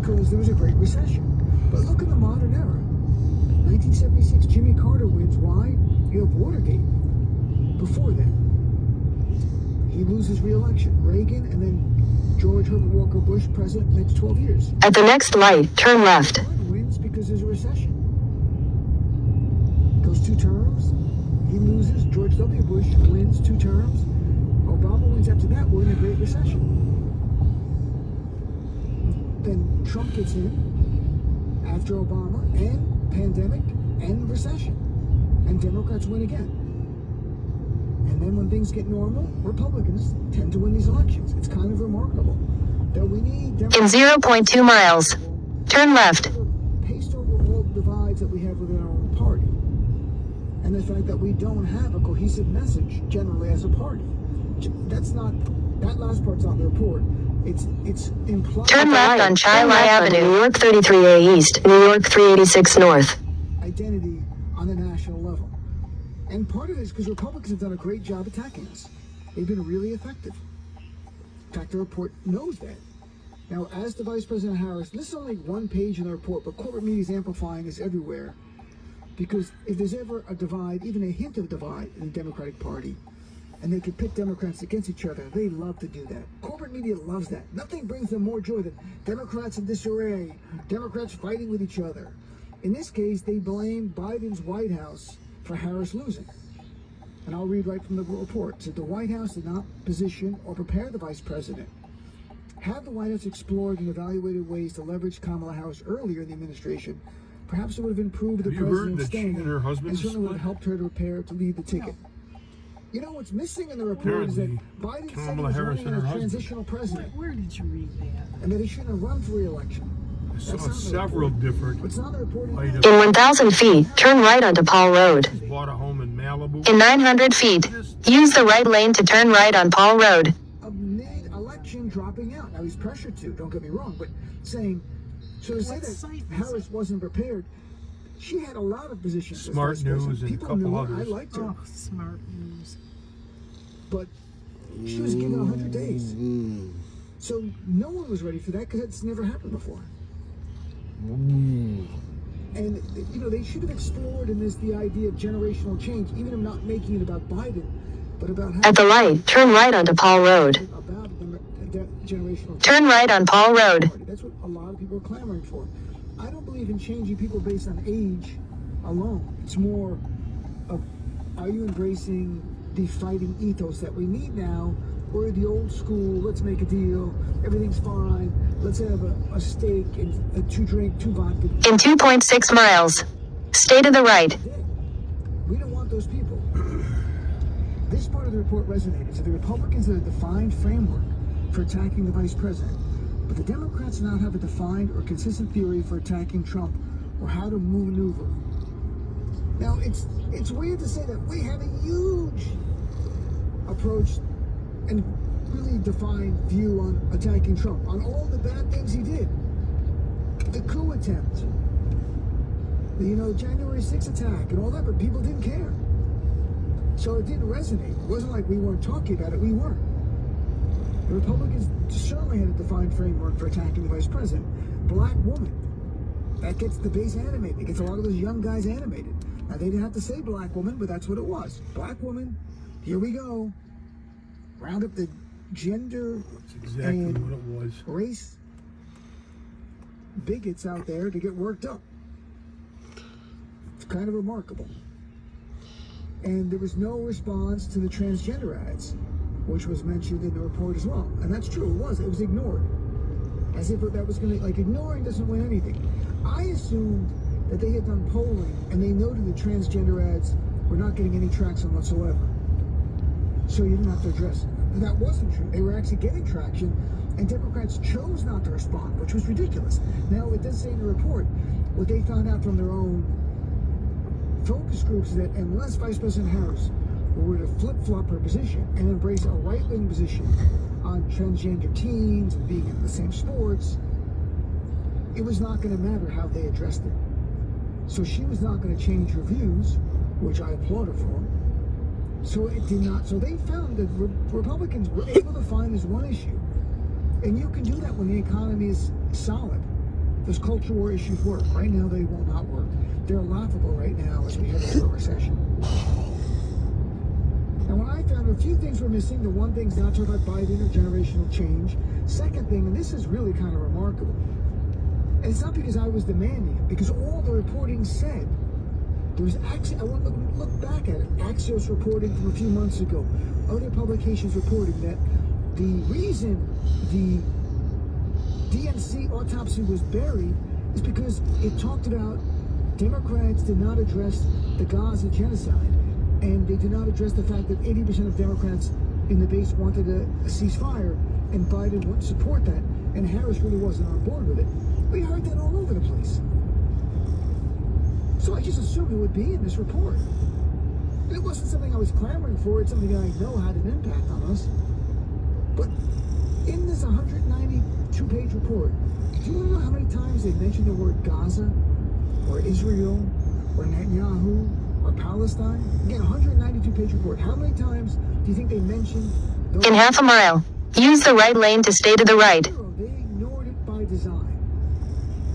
because there was a Great Recession. But look in the modern era. 1976, Jimmy Carter wins. Why? You have Watergate. Before that, he loses re-election. Reagan and then George Herbert Walker Bush, president, next 12 years. At the next light, turn left. Biden wins because there's a recession. Goes 2 terms. He loses. George W. Bush wins 2 terms. Obama wins after that. We're in a Great Recession. Then Trump gets in after Obama, and pandemic and recession. And Democrats win again. And then when things get normal, Republicans tend to win these elections. It's kind of remarkable that we need Democrats. In 0.2 miles, turn left. Paste over all the divides that we have within our own party. And the fact that we don't have a cohesive message generally as a party. That's not, that last part's on the report. It's implied. Turn left on Chilai Avenue, New York 33A East, New York 386 North. Identity on the national level. And part of it is because Republicans have done a great job attacking us. They've been really effective. In fact, the report knows that. Now, as the Vice President Harris, this is only one page in the report, but corporate media is amplifying this everywhere. Because if there's ever a divide, even a hint of divide in the Democratic Party, and they could pit Democrats against each other, they love to do that. Corporate media loves that. Nothing brings them more joy than Democrats in disarray, Democrats fighting with each other. In this case, they blame Biden's White House for Harris losing. And I'll read right from the report. It said the White House did not position or prepare the vice president. Had the White House explored and evaluated ways to leverage Kamala Harris earlier in the administration, perhaps it would have improved the president's standing and certainly would have helped her to prepare to lead the ticket. You know what's missing in the report is that Biden said he was running as a transitional president. Where did you read that? And that he shouldn't have run for re-election. I saw several different items. In 1,000 feet, turn right onto Paul Road. Bought a home in Malibu. In 900 feet, use the right lane to turn right on Paul Road. Of mid-election dropping out. Now he's pressured to, don't get me wrong, but saying, so to say that Harris wasn't prepared, she had a lot of positions. Smart News and a couple others. I liked her. Oh, Smart News. But she was given 100 days. So no one was ready for that because it's never happened before. And, you know, they should have explored in this the idea of generational change, even if not making it about Biden, but about how... At the light, turn right onto Paul Road. About generational change. Turn right on Paul Road. That's what a lot of people are clamoring for. I don't believe in changing people based on age alone. It's more of, are you embracing the fighting ethos that we need now, or the old school, let's make a deal, everything's fine, let's have a steak and a 2 vodka. In 2.6 miles, stay to the right. We don't want those people. This part of the report resonated. So the Republicans have a defined framework for attacking the vice president, but the Democrats now have a defined or consistent theory for attacking Trump or how to maneuver. Now, it's weird to say that we had a huge approach and really defined view on attacking Trump, on all the bad things he did. The coup attempt, the January 6th attack and all that, but people didn't care. So it didn't resonate. It wasn't like we weren't talking about it, we weren't. The Republicans certainly had a defined framework for attacking the vice president. Black woman. That gets the base animated. It gets a lot of those young guys animated. Now, they didn't have to say black woman, but that's what it was. Black woman, here we go. Round up the gender and what it was. Race bigots out there to get worked up. It's kind of remarkable. And there was no response to the transgender ads, which was mentioned in the report as well. And that's true, it was ignored. As if that was going to, ignoring doesn't win anything. I assumed that they had done polling and they noted the transgender ads were not getting any traction whatsoever. So you didn't have to address it. And that wasn't true. They were actually getting traction, and Democrats chose not to respond, which was ridiculous. Now, it does say in the report, what they found out from their own focus groups is that unless Vice President Harris were to flip-flop her position and embrace a right-wing position on transgender teens and being in the same sports, it was not going to matter how they addressed it. So she was not going to change her views, which I applaud her for. So it did not. So they found that Republicans were able to find this one issue. And you can do that when the economy is solid. those culture war issues work. Right now, they will not work. They're laughable right now as we head into a recession. And when I found a few things were missing, the one thing's not talking about Biden or generational change. Second thing, and this is really kind of remarkable, and it's not because I was demanding it, because all the reporting said, there was I want to look back at it. Axios reporting from a few months ago, other publications reporting that the reason the DNC autopsy was buried is because it talked about Democrats did not address the Gaza genocide, and they did not address the fact that 80% of Democrats in the base wanted a ceasefire, and Biden wouldn't support that, and Harris really wasn't on board with it. We heard that all over the place. So I just assumed it would be in this report. And it wasn't something I was clamoring for, it's something I know had an impact on us. But in this 192-page report, do you want to know how many times they mentioned the word Gaza, or Israel, or Netanyahu, or Palestine? Again, 192-page report. How many times do you think they mentioned those? In half a mile, use the right lane to stay to the right. They ignored it by design.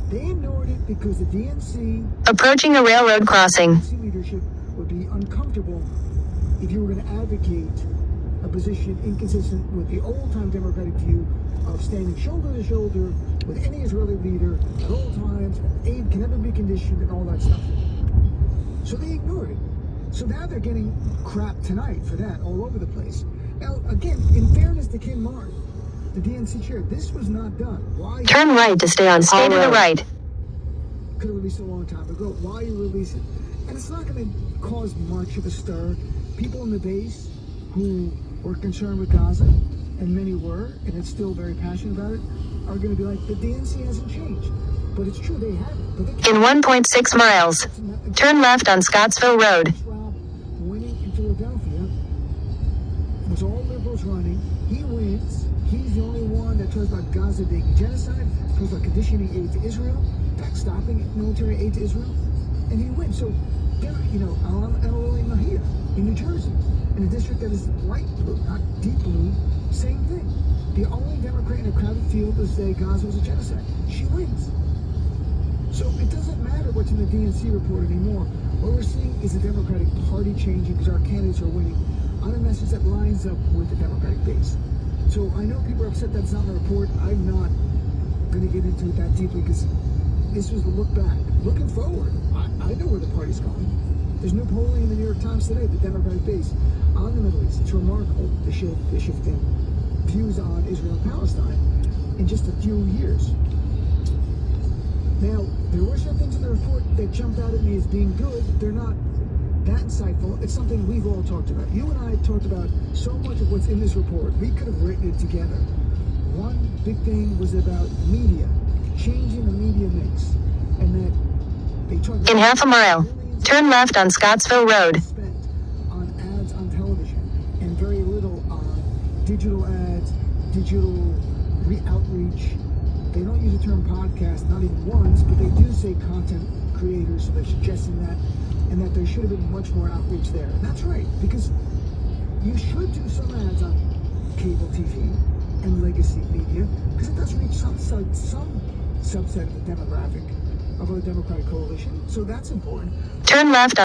They ignored it because the DNC Approaching a railroad crossing. leadership would be uncomfortable if you were going to advocate a position inconsistent with the old-time Democratic view of standing shoulder to shoulder with any Israeli leader at all times, and aid can never be conditioned, and all that stuff. So they ignored it. So now they're getting crap tonight for that all over the place. Now, again, in fairness to Ken Martin, the DNC chair, this was not done. Why? Turn right to stay on stay to the right. Could have released a long time ago. Why you release it? And it's not going to cause much of a stir. People in the base who were concerned with Gaza, and many were, and it's still very passionate about it, are going to be like, the DNC hasn't changed. But it's true, they haven't. But they In 1.6 miles, turn left on Scottsville Road. Trump winning in Philadelphia was all liberals running. He wins. He's the only one that talks about Gaza being genocide, talks about conditioning aid to Israel, backstopping military aid to Israel, and he wins. So, you know, I'm here in New Jersey, in a district that is light blue, not deep blue, same thing. The only Democrat in a crowded field to say Gaza was a genocide. She wins. So it doesn't matter what's in the DNC report anymore. What we're seeing is the Democratic Party changing because our candidates are winning on a message that lines up with the Democratic base. So I know people are upset that's not in the report. I'm not going to get into it that deeply because this was the look back. Looking forward, I know where the party's going. There's new polling in the New York Times today, the Democratic base, on the Middle East. It's remarkable, the shifting views on Israel and Palestine in just a few years. Now, there were some things in the report that jumped out at me as being good. They're not that insightful. It's something we've all talked about. You and I have talked about so much of what's in this report. We could have written it together. One big thing was about media, changing the media mix, and that they talked about In half a mile, turn left on Scottsville Road. spent on ads on television and very little on digital ads, digital outreach. They don't use the term podcast, not even once, but they do say content creators, so they're suggesting that, and that there should have been much more outreach there. And that's right, because you should do some ads on cable TV and legacy media, because it does reach some subset of the demographic of the Democratic coalition, so that's important. Turn left